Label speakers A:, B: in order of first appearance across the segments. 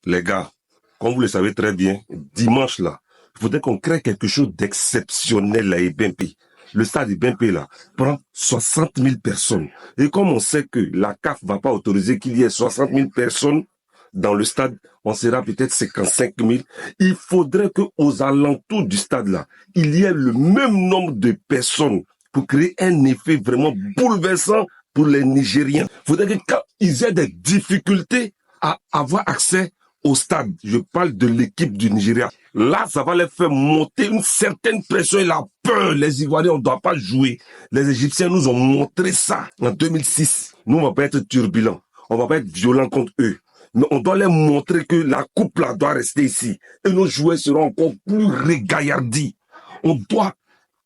A: Les gars, comme vous le savez très bien, dimanche là, il faudrait qu'on crée quelque chose d'exceptionnel à BNP. Le stade de BNP là prend 60 000 personnes. Et comme on sait que la CAF va pas autoriser qu'il y ait 60 000 personnes dans le stade, on sera peut-être 55 000. Il faudrait qu'aux alentours du stade là, il y ait le même nombre de personnes pour créer un effet vraiment bouleversant pour les Nigériens. Il faudrait que quand ils aient des difficultés à avoir accès au stade, je parle de l'équipe du Nigeria. Là, ça va les faire monter une certaine pression et la peur. Les Ivoiriens, on ne doit pas jouer. Les Égyptiens nous ont montré ça en 2006. Nous, on ne va pas être turbulents. On ne va pas être violents contre eux. Mais on doit leur montrer que la coupe là doit rester ici. Et nos joueurs seront encore plus régaillardis. On doit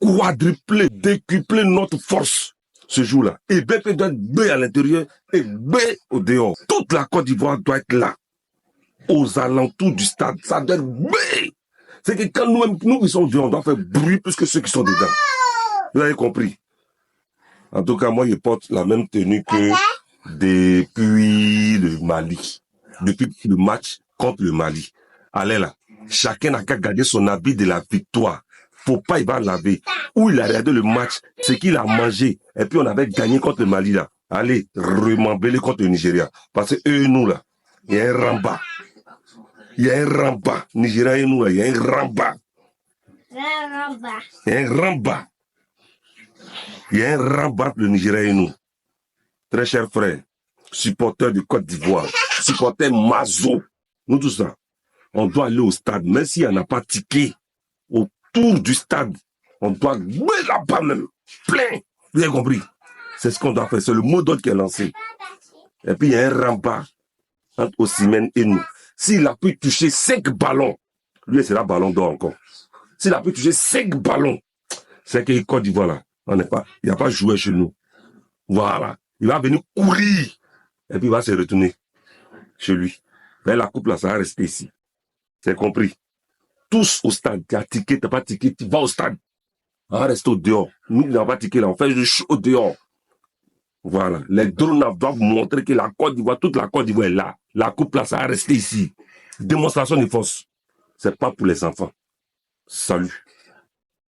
A: quadrupler, décupler notre force ce jour-là. Et BP doit être B à l'intérieur et B au dehors. Toute la Côte d'Ivoire doit être là. Aux alentours du stade, ça doit être B. C'est que quand nous qui sommes dehors, on doit faire bruit plus que ceux qui sont dedans. Vous avez compris? En tout cas, moi, je porte la même tenue que depuis le Mali. Depuis le match contre le Mali. Allez là. Chacun n'a qu'à garder son habit de la victoire. Faut pas, il va laver. Où il a regardé le match, c'est qu'il a mangé. Et puis on avait gagné contre le Mali là. Allez, remembeler contre le Nigeria. Parce que eux et nous là, il y a un ramba. Il y a un ramba. Nigeria et nous là, il y a un ramba. Il y a un ramba. Il y a un ramba entre le Nigeria et nous. Très chers frères, supporters de Côte d'Ivoire, supporters Mazo, nous tous ça, on doit aller au stade, même s'il n'y en a pas ticket, autour du stade, on doit louer là-bas même, plein, vous avez compris? C'est ce qu'on doit faire, c'est le mot d'ordre qui est lancé. Et puis il y a un rempart entre Osimhen et nous. S'il a pu toucher 5 ballons, lui c'est la ballon d'or encore. S'il a pu toucher 5 ballons, c'est que Côte d'Ivoire là, on n'est pas, il n'y a pas joué chez nous. Voilà. Il va venir courir. Et puis il va se retourner chez lui. Mais la coupe là, ça va rester ici. C'est compris? Tous au stade. Tu as ticket, tu n'as pas ticket, tu vas au stade. On va rester au dehors. Nous qui n'avons pas ticket là, on fait le show au dehors. Voilà. Les drones doivent montrer que la Côte d'Ivoire, toute la Côte d'Ivoire est là. La coupe là, ça va rester ici. Démonstration de force. C'est pas pour les enfants. Salut.